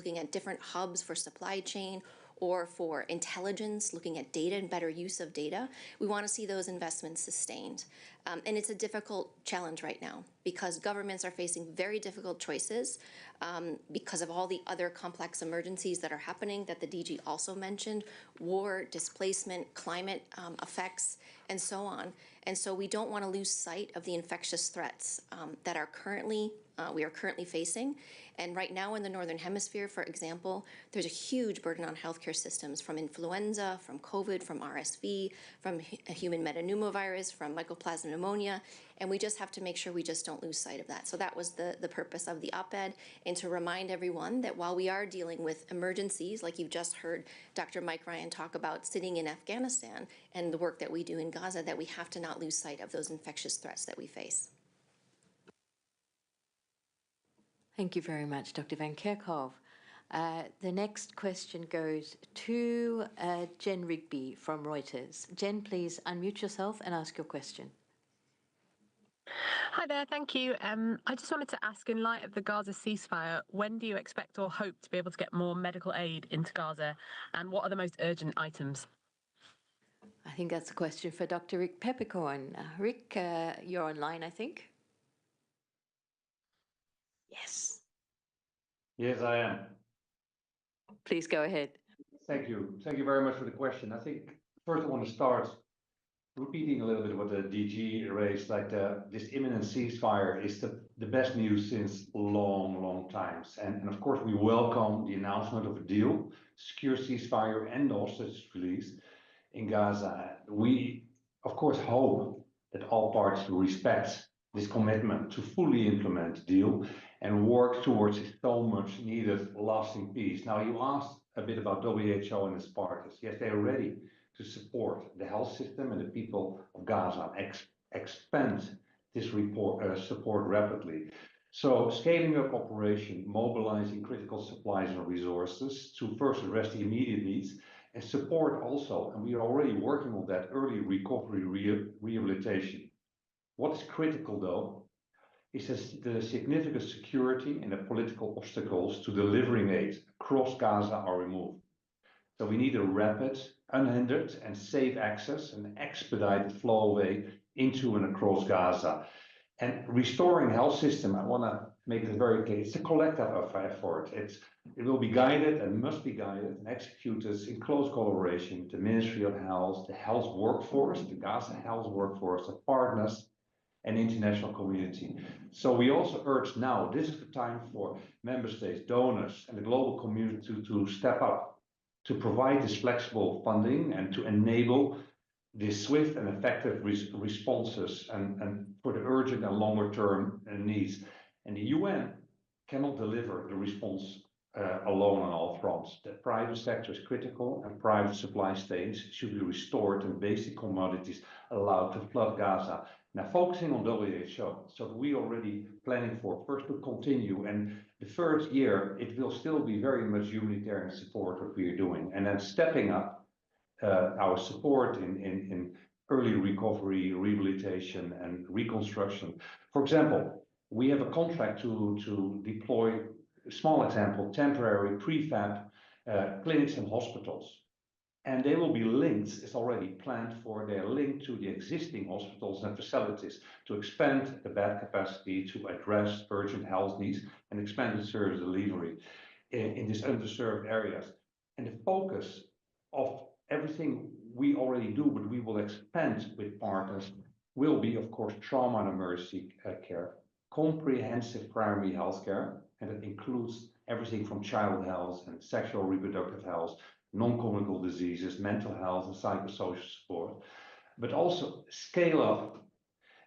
looking at different hubs for supply chain or for intelligence, looking at data and better use of data. We want to see those investments sustained. And it's a difficult challenge right now because governments are facing very difficult choices because of all the other complex emergencies that are happening that the DG also mentioned: war, displacement, climate effects, and so on. And so we don't want to lose sight of the infectious threats that are we are currently facing. And right now in the Northern Hemisphere, for example, there's a huge burden on healthcare systems from influenza, from COVID, from RSV, from human metapneumovirus, from mycoplasma pneumonia. And we just have to make sure we just don't lose sight of that. So that was the purpose of the op-ed, and to remind everyone that while we are dealing with emergencies, like you've just heard Dr. Mike Ryan talk about sitting in Afghanistan and the work that we do in Gaza, that we have to not lose sight of those infectious threats that we face. Thank you very much, Dr. Van Kerkhove. The next question goes to Jen Rigby from Reuters. Jen, please unmute yourself and ask your question. Hi there, thank you. I just wanted to ask, in light of the Gaza ceasefire, when do you expect or hope to be able to get more medical aid into Gaza, and what are the most urgent items? I think that's a question for Dr. Rick Peppercorn. Rick, you're online, I think. Yes. Yes, I am. Please go ahead. Thank you. Thank you very much for the question. I think first I want to start repeating a little bit what the DG raised, like this imminent ceasefire is the best news since long times. And of course, we welcome the announcement of a deal, secure ceasefire and hostage release in Gaza. We, of course, hope that all parties will respect this commitment to fully implement the deal and work towards a so much needed lasting peace. Now, you asked a bit about WHO and its partners. Yes, they are ready to support the health system and the people of Gaza, expand this support rapidly. So scaling up operation, mobilizing critical supplies and resources to first address the immediate needs and support also, and we are already working on that, early recovery rehabilitation. What is critical though is the significant security and the political obstacles to delivering aid across Gaza are removed. So we need a rapid, unhindered and safe access and expedited flow away into and across Gaza. And restoring health system, I want to make this very clear, it's a collective effort. It will be guided and must be guided and executed in close collaboration with the Ministry of Health, the health workforce, the Gaza health workforce, the partners, and international community. So we also urge now, this is the time for member states, donors, and the global community to step up, to provide this flexible funding and to enable these swift and effective responses and for the urgent and longer term needs. And the UN cannot deliver the response alone on all fronts. The private sector is critical and private supply chains should be restored and basic commodities allowed to flood Gaza. Now, focusing on WHO, so we already planning for first to continue, and the first year it will still be very much humanitarian support what we are doing, and then stepping up our support in early recovery, rehabilitation, and reconstruction. For example, we have a contract to deploy, small example, temporary prefab clinics and hospitals. And they will be linked, it's already planned for, they're linked to the existing hospitals and facilities to expand the bed capacity to address urgent health needs and expand the service delivery in these underserved areas. And the focus of everything we already do, but we will expand with partners, will be, of course, trauma and emergency care, comprehensive primary health care, and it includes everything from child health and sexual reproductive health, non-communicable diseases, mental health, and psychosocial support, but also scale up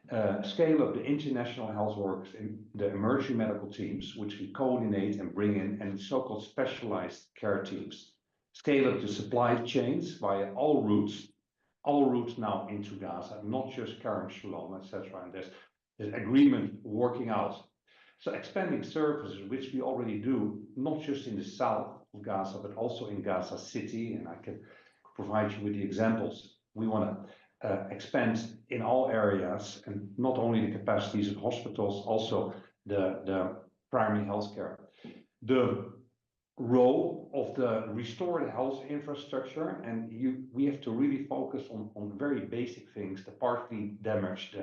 the international health workers in the emergency medical teams, which we coordinate and bring in, and so-called specialized care teams. Scale up the supply chains via all routes now into Gaza, not just Kerem Shalom, etc. And there's agreement working out. So expanding services, which we already do, not just in the south of Gaza, but also in Gaza City, and I can provide you with the examples. We want to expand in all areas, and not only the capacities of hospitals, also the primary health care. The role of the restored health infrastructure, and we have to really focus on very basic things, the partly damaged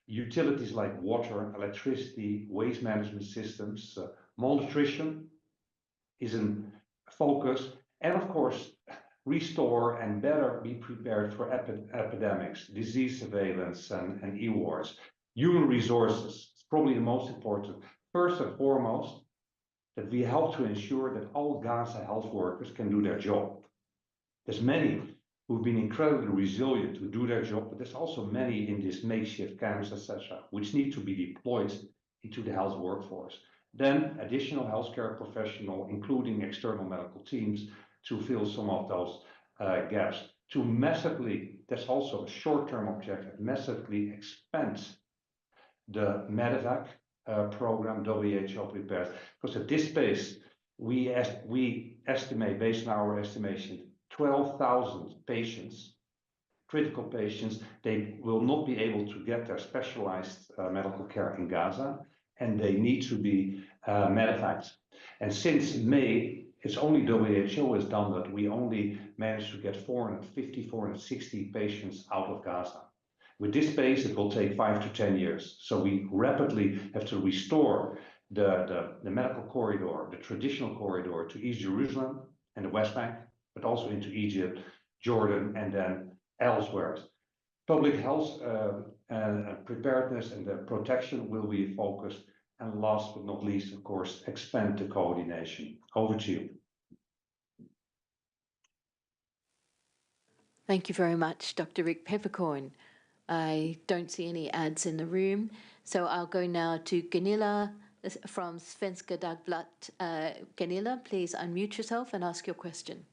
utilities like water, electricity, waste management systems, malnutrition is in focus, and of course, restore and better be prepared for epidemics, disease surveillance, and e-wars. Human resources is probably the most important. First and foremost, that we help to ensure that all Gaza health workers can do their job. There's many who've been incredibly resilient to do their job, but there's also many in these makeshift camps, etc., which need to be deployed into the health workforce. Then additional healthcare professional, including external medical teams, to fill some of those gaps. To massively, that's also a short-term objective, massively expand the medevac program WHO prepares. Because at this pace, we estimate, based on our estimation, 12,000 patients, critical patients, they will not be able to get their specialized medical care in Gaza, and they need to be medevaced. And since May, it's only WHO has done that. We only managed to get 450, 460 patients out of Gaza. With this pace, it will take 5 to 10 years. So we rapidly have to restore the medical corridor, the traditional corridor to East Jerusalem and the West Bank, but also into Egypt, Jordan, and then elsewhere. Public health preparedness and the protection will be focused. And last but not least, of course, expand the coordination. Over to you. Thank you very much, Dr. Rick Peppercorn. I don't see any ads in the room, so I'll go now to Gunilla from Svenska Dagbladet. Gunilla, please unmute yourself and ask your question.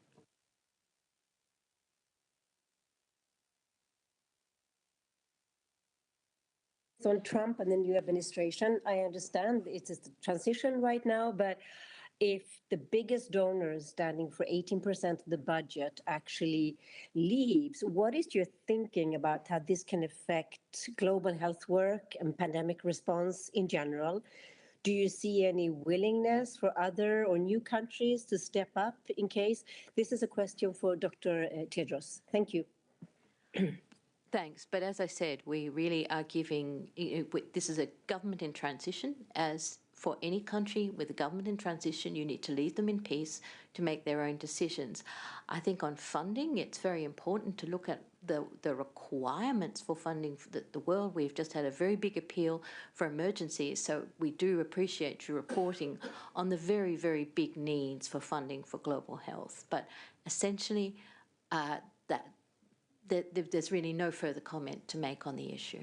On Trump and the new administration, I understand it's a transition right now, but if the biggest donor standing for 18% of the budget actually leaves, what is your thinking about how this can affect global health work and pandemic response in general? Do you see any willingness for other or new countries to step up in case? This is a question for Dr. Tedros. Thank you. Thanks. But as I said, we really are giving, this is a government in transition. As for any country with a government in transition, you need to leave them in peace to make their own decisions. I think on funding, it's very important to look at the requirements for funding for the world. We've just had a very big appeal for emergencies, so we do appreciate you reporting on the very, very big needs for funding for global health. But essentially, there's really no further comment to make on the issue.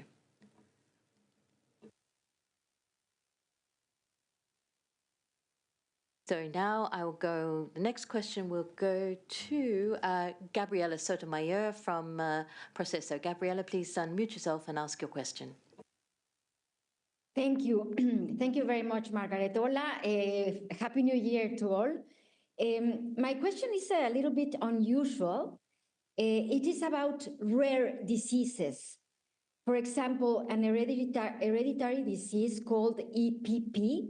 So now I will go, the next question will go to Gabriela Sotomayor from Proceso. Gabriela, please unmute yourself and ask your question. Thank you. Thank you very much, Margaret. Hola, Happy New Year to all. My question is a little bit unusual. It is about rare diseases. For example, an hereditary disease called EPP.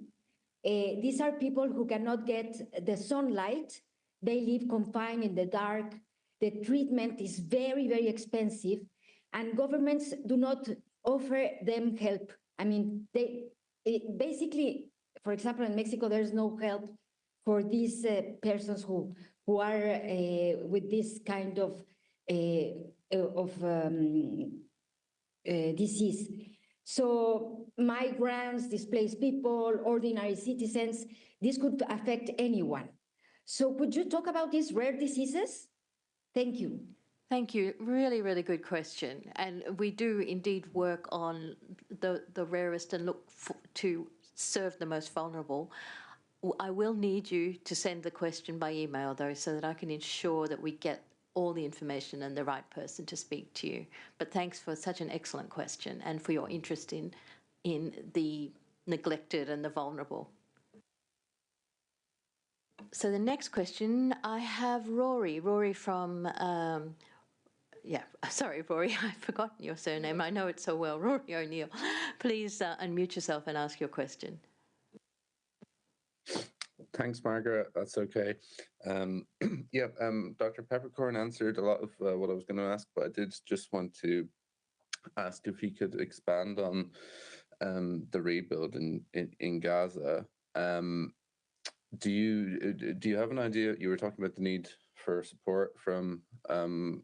These are people who cannot get the sunlight. They live confined in the dark. The treatment is very, very expensive, and governments do not offer them help. I mean, basically, for example, in Mexico, there's no help for these persons who are with this kind of disease. So migrants, displaced people, ordinary citizens, this could affect anyone. So could you talk about these rare diseases? Thank you. Thank you. Really, really good question. And we do indeed work on the rarest and look to serve the most vulnerable. I will need you to send the question by email, though, so that I can ensure that we get all the information and the right person to speak to you. But thanks for such an excellent question and for your interest in the neglected and the vulnerable. So the next question, I have Rory. Rory from, sorry, Rory, I've forgotten your surname. I know it so well. Rory O'Neill. Please unmute yourself and ask your question. Thanks, Margaret. That's okay. Yeah, Dr. Peppercorn answered a lot of what I was going to ask, but I did just want to ask if he could expand on the rebuild in Gaza. Do you have an idea? You were talking about the need for support from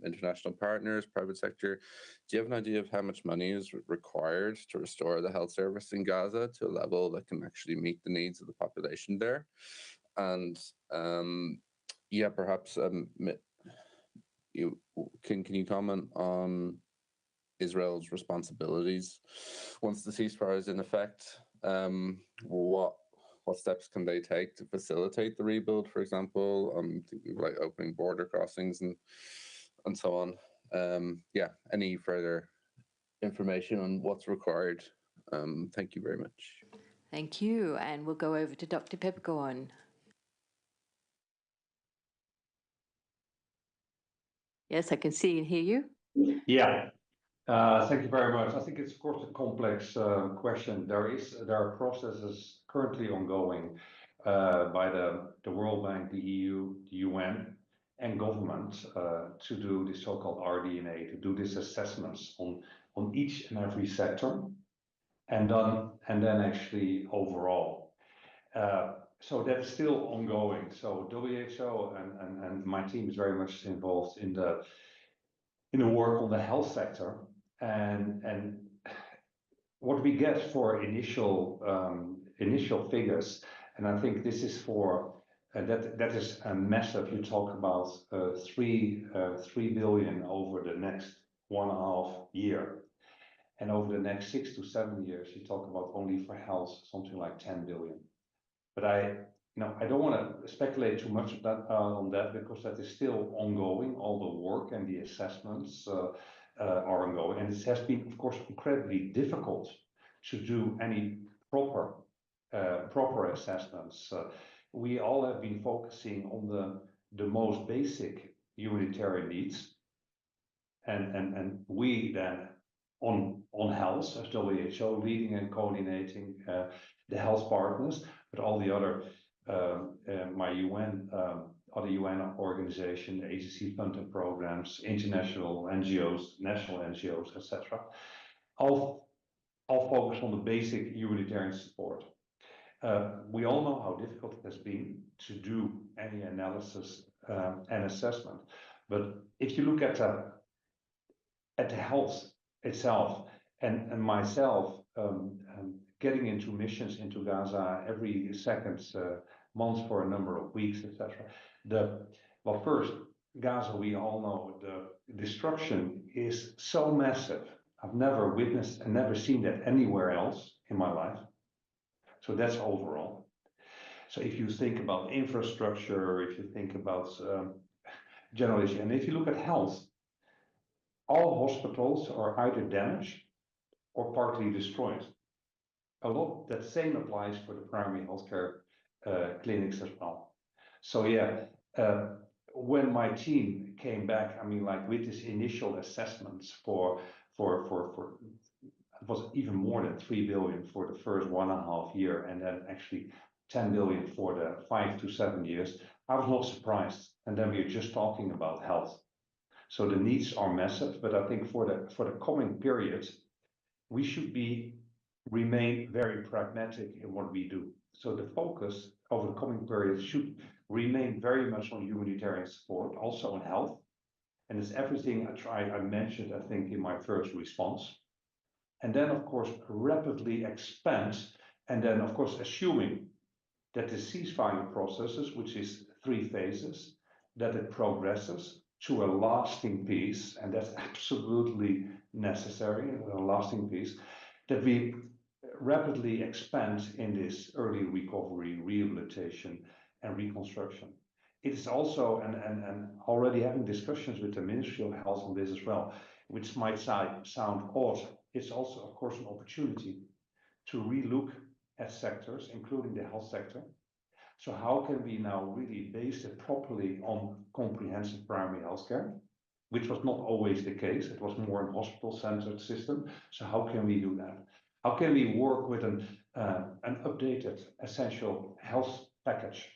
international partners, private sector. Do you have an idea of how much money is required to restore the health service in Gaza to a level that can actually meet the needs of the population there? And yeah, perhaps can you comment on Israel's responsibilities once the ceasefire is in effect? What steps can they take to facilitate the rebuild, for example? Thinking like opening border crossings and so on. Yeah, any further information on what's required? Thank you very much. Thank you. And we'll go over to Dr. Peppercorn. Yes, I can see and hear you. Yeah. Thank you very much. I think it's, of course, a complex question. There are processes currently ongoing by the World Bank, the EU, the UN, and government to do the so-called RDNA, to do these assessments on each and every sector, and then actually overall. So that's still ongoing. So WHO and my team is very much involved in the work on the health sector. And what we get for initial figures, and I think this is for that is a massive. You talk about 3 billion over the next 1.5 year, and over the next 6 to 7 years, you talk about only for health something like 10 billion. But I don't want to speculate too much on that because that is still ongoing. All the work and the assessments are ongoing, and it has been, of course, incredibly difficult to do any proper assessments. We all have been focusing on the most basic humanitarian needs, and we then on health as WHO leading and coordinating the health partners, but all the other other UN organization, agency funded programs, international NGOs, national NGOs, etc. All focus on the basic humanitarian support. We all know how difficult it has been to do any analysis and assessment, but if you look at the health itself, and myself getting into missions into Gaza every second month for a number of weeks, etc. Well, first, Gaza, we all know the destruction is so massive. I've never witnessed and never seen that anywhere else in my life. So that's overall. So if you think about infrastructure, if you think about generally, and if you look at health, all hospitals are either damaged or partly destroyed. A lot that same applies for the primary healthcare clinics as well. So yeah, when my team came back, I mean, like with this initial assessments for it was even more than 3 billion for the first 1.5 year, and then actually 10 billion for the 5 to 7 years. I was not surprised. And then we're just talking about health. So the needs are massive, but I think for the coming period, we should remain very pragmatic in what we do. So the focus over the coming period should remain very much on humanitarian support, also on health. And it's everything I mentioned, I think, in my first response. And then, of course, rapidly expand. And then, of course, assuming that the ceasefire processes, which is 3 phases, that it progresses to a lasting peace, and that's absolutely necessary, a lasting peace, that we rapidly expand in this early recovery, rehabilitation, and reconstruction. It is also, and already having discussions with the Ministry of Health on this as well, which might sound odd, it's also, of course, an opportunity to relook at sectors, including the health sector. So how can we now really base it properly on comprehensive primary healthcare, which was not always the case. It was more a hospital-centered system. So how can we do that? How can we work with an updated essential health package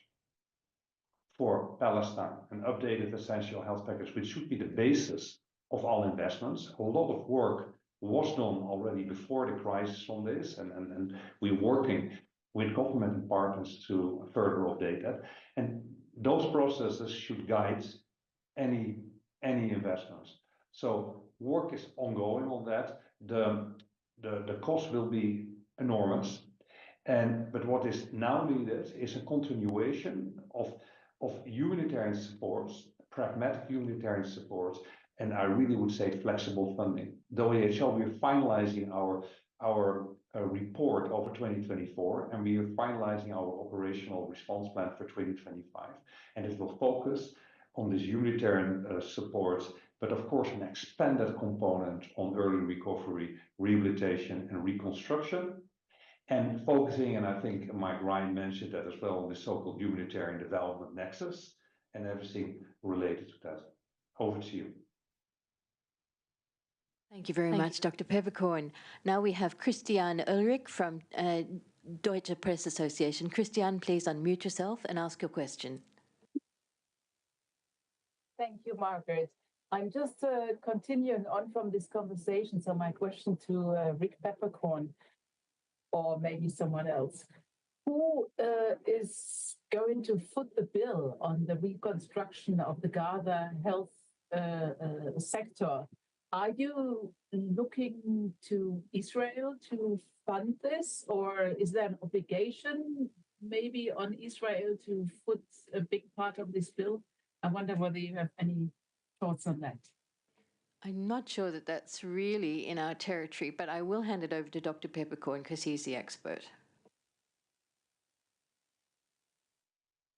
for Palestine, an updated essential health package, which should be the basis of all investments. A lot of work was done already before the crisis on this, and we're working with government and partners to further update that. And those processes should guide any investments. So work is ongoing on that. The cost will be enormous. But what is now needed is a continuation of humanitarian supports, pragmatic humanitarian supports, and I really would say flexible funding. The WHO, we are finalizing our report over 2024, and we are finalizing our operational response plan for 2025, and it will focus on this humanitarian support, but of course an expanded component on early recovery, rehabilitation, and reconstruction. And focusing, and I think Mike Ryan mentioned that as well, on the so-called humanitarian development nexus and everything related to that. Over to you. Thank you very much, Dr. Peppercorn. Now we have Christian Ulrich from Deutsche Press Association. Christian, please unmute yourself and ask your question. Thank you, Margaret. I'm just continuing on from this conversation. So my question to Rick Peppercorn, or maybe someone else, who is going to foot the bill on the reconstruction of the Gaza health sector? Are you looking to Israel to fund this, or is there an obligation maybe on Israel to foot a big part of this bill? I wonder whether you have any thoughts on that. I'm not sure that that's really in our territory, but I will hand it over to Dr. Peppercorn because he's the expert.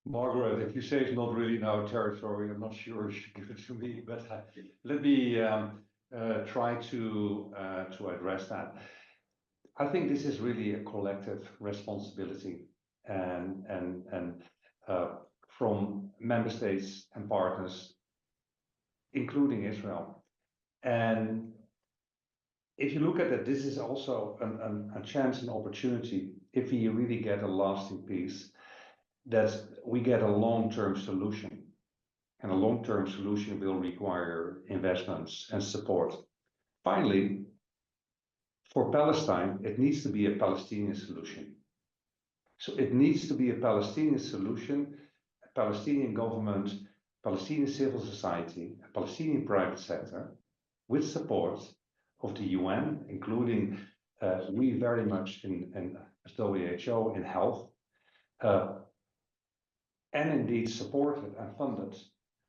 Margaret, if you say it's not really in our territory, I'm not sure you should give it to me, but let me try to address that. I think this is really a collective responsibility and from member states and partners, including Israel. And if you look at it, this is also a chance and opportunity, if we really get a lasting peace, that we get a long-term solution. And a long-term solution will require investments and support. Finally, for Palestine, it needs to be a Palestinian solution. So it needs to be a Palestinian solution, a Palestinian government, Palestinian civil society, a Palestinian private sector, with support of the UN, including we very much in WHO in health, and indeed supported and funded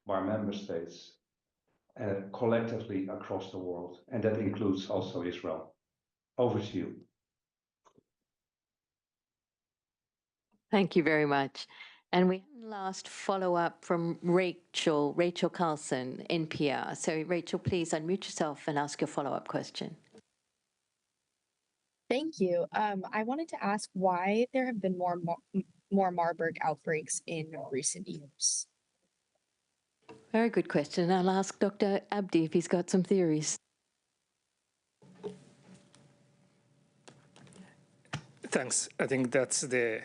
by member states collectively across the world, and that includes also Israel. Over to you. Thank you very much. And we have a last follow-up from Rachel Carlson, NPR. So Rachel, please unmute yourself and ask your follow-up question. Thank you. I wanted to ask why there have been more Marburg outbreaks in recent years. Very good question. I'll ask Dr. Abdi if he's got some theories. Thanks. I think that's the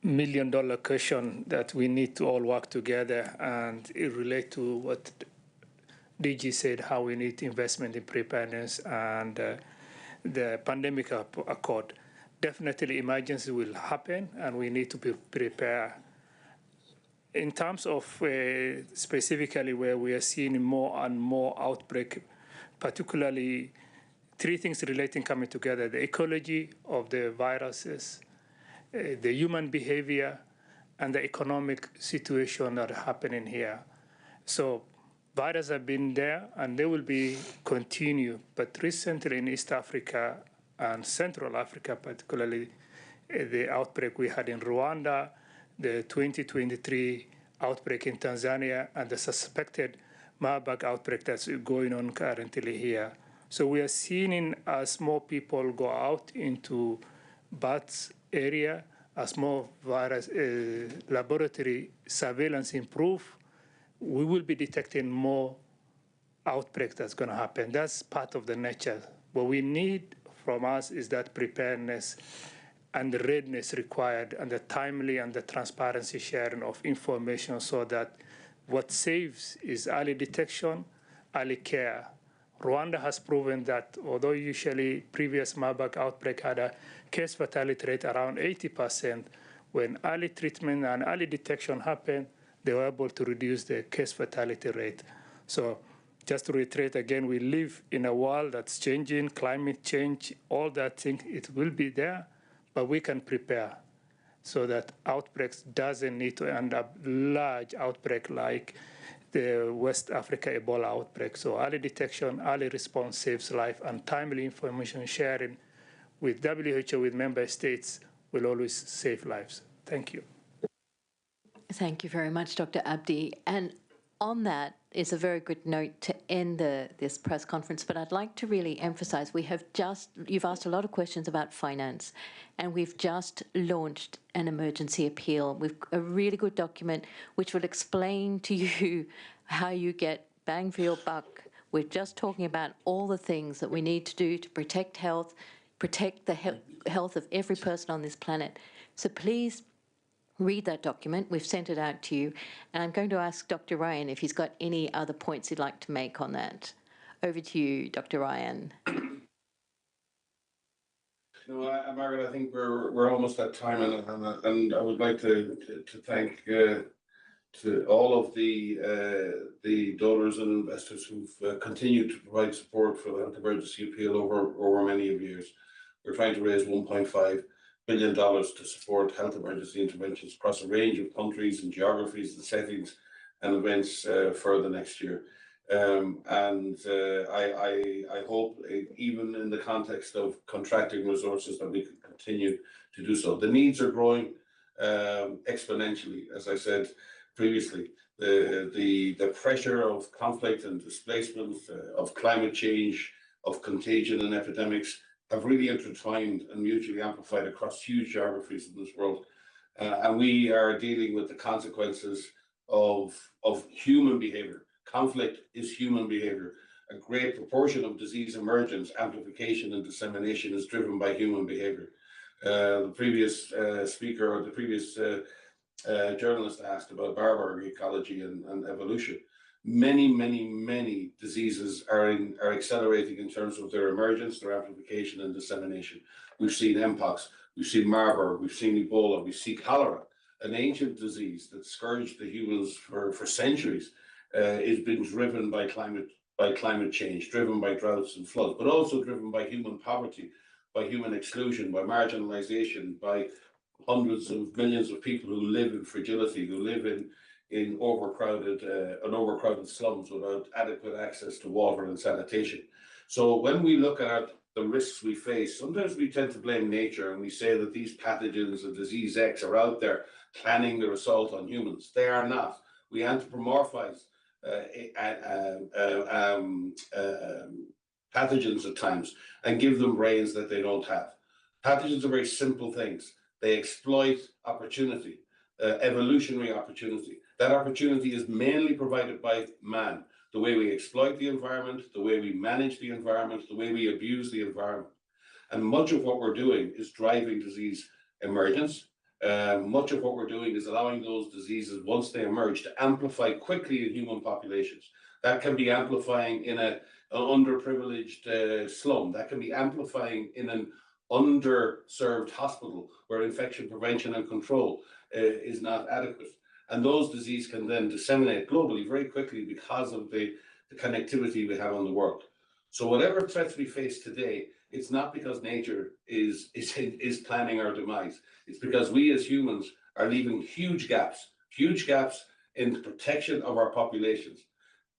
million-dollar question that we need to all work together, and it relates to what DG said, how we need investment in preparedness and the pandemic accord. Definitely emergency will happen, and we need to be prepared. In terms of specifically where we are seeing more and more outbreak, particularly three things relating coming together: the ecology of the viruses, the human behavior, and the economic situation that are happening here. So viruses have been there, and they will be continue. But recently in East Africa and Central Africa, particularly the outbreak we had in Rwanda, the 2023 outbreak in Tanzania, and the suspected Marburg outbreak that's going on currently here. So we are seeing as more people go out into birth area, as more virus laboratory surveillance improve, we will be detecting more outbreak that's going to happen. That's part of the nature. What we need from us is that preparedness and the readiness required and the timely and the transparency sharing of information so that what saves is early detection, early care. Rwanda has proven that although usually previous Marburg outbreak had a case fatality rate around 80%, when early treatment and early detection happened, they were able to reduce the case fatality rate. So just to reiterate again, we live in a world that's changing, climate change, all that thing, it will be there, but we can prepare so that outbreaks doesn't need to end up large outbreak like the West Africa Ebola outbreak. So early detection, early response saves life, and timely information sharing with WHO, with member states, will always save lives. Thank you. Thank you very much, Dr. Abdi. And on that is a very good note to end this press conference, but I'd like to really emphasize you've asked a lot of questions about finance, and we've just launched an emergency appeal. We've a really good document which will explain to you how you get bang for your buck. We're just talking about all the things that we need to do to protect health, protect the health of every person on this planet. So please read that document. We've sent it out to you. And I'm going to ask Dr. Ryan if he's got any other points he'd like to make on that. Over to you, Dr. Ryan. No, Margaret, I think we're almost at time, and I would like to thank to all of the donors and investors who've continued to provide support for the health emergency appeal over many years. We're trying to raise $1.5 billion to support health emergency interventions across a range of countries and geographies and settings and events for the next year. I hope, even in the context of contracting resources, that we can continue to do so. The needs are growing exponentially, as I said previously. The pressure of conflict and displacement, of climate change, of contagion and epidemics have really intertwined and mutually amplified across huge geographies in this world. And we are dealing with the consequences of human behavior. Conflict is human behavior. A great proportion of disease emergence, amplification, and dissemination is driven by human behavior. The previous speaker, or the previous journalist, asked about Marburg ecology and evolution. Many diseases are accelerating in terms of their emergence, their amplification, and dissemination. We've seen Mpox, we've seen Marburg, we've seen Ebola, we see cholera, an ancient disease that scourged the humans for centuries. Is being driven by climate change, driven by droughts and floods, but also driven by human poverty, by human exclusion, by marginalization, by hundreds of millions of people who live in fragility, who live in overcrowded slums without adequate access to water and sanitation. So when we look at the risks we face, sometimes we tend to blame nature and we say that these pathogens of disease X are out there planning their assault on humans. They are not. We anthropomorphize pathogens at times and give them brains that they don't have. Pathogens are very simple things. They exploit opportunity, evolutionary opportunity. That opportunity is mainly provided by man, the way we exploit the environment, the way we manage the environment, the way we abuse the environment. And much of what we're doing is driving disease emergence. Much of what we're doing is allowing those diseases, once they emerge, to amplify quickly in human populations. That can be amplifying in an underprivileged slum. That can be amplifying in an underserved hospital where infection prevention and control is not adequate. And those diseases can then disseminate globally very quickly because of the connectivity we have on the world. So whatever threats we face today, it's not because nature is planning our demise. It's because we as humans are leaving huge gaps in the protection of our populations,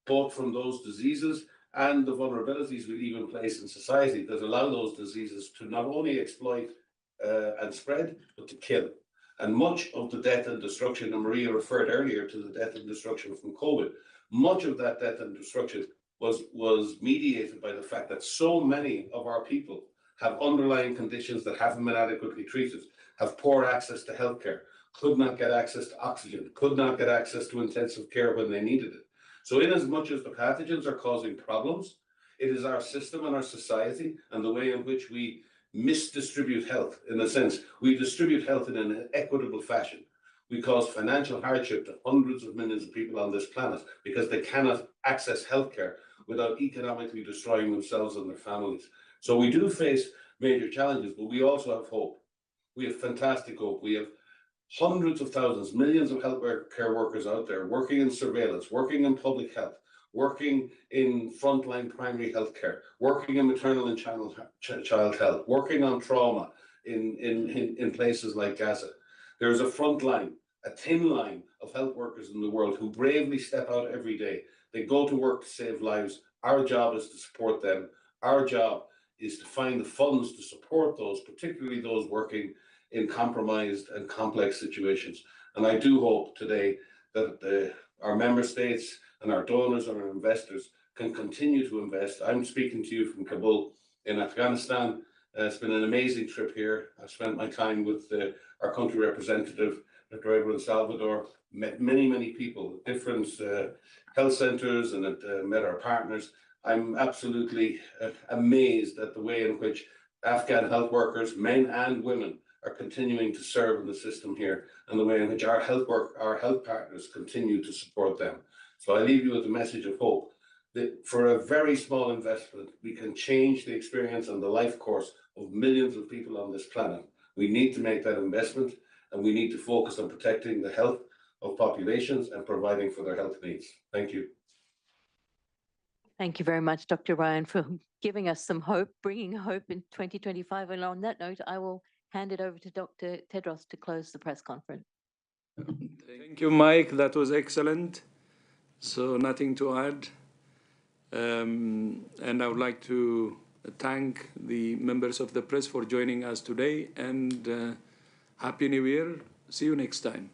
both from those diseases and the vulnerabilities we leave in place in society that allow those diseases to not only exploit and spread, but to kill. And much of the death and destruction, and Maria referred earlier to the death and destruction from COVID, much of that death and destruction was mediated by the fact that so many of our people have underlying conditions that haven't been adequately treated, have poor access to healthcare, could not get access to oxygen, could not get access to intensive care when they needed it. So in as much as the pathogens are causing problems, it is our system and our society and the way in which we misdistribute health. In a sense, we distribute health in an equitable fashion. We cause financial hardship to hundreds of millions of people on this planet because they cannot access healthcare without economically destroying themselves and their families. So we do face major challenges, but we also have hope. We have fantastic hope. We have hundreds of thousands, millions of healthcare workers out there working in surveillance, working in public health, working in frontline primary healthcare, working in maternal and child health, working on trauma in places like Gaza. There's a front line, a thin line of health workers in the world who bravely step out every day. They go to work to save lives. Our job is to support them. Our job is to find the funds to support those, particularly those working in compromised and complex situations. And I do hope today that our member states and our donors and our investors can continue to invest. I'm speaking to you from Kabul in Afghanistan. It's been an amazing trip here. I've spent my time with our country representative, Dr. Edwin Salvador, met many people at different health centers and met our partners. I'm absolutely amazed at the way in which Afghan health workers, men and women, are continuing to serve in the system here, and the way in which our health partners continue to support them. So I leave you with a message of hope that for a very small investment, we can change the experience and the life course of millions of people on this planet. We need to make that investment, and we need to focus on protecting the health of populations and providing for their health needs. Thank you. Thank you very much, Dr. Ryan, for giving us some hope, bringing hope in 2025. And on that note, I will hand it over to Dr. Tedros to close the press conference. Thank you, Mike. That was excellent. So nothing to add. And I would like to thank the members of the press for joining us today, and Happy New Year. See you next time.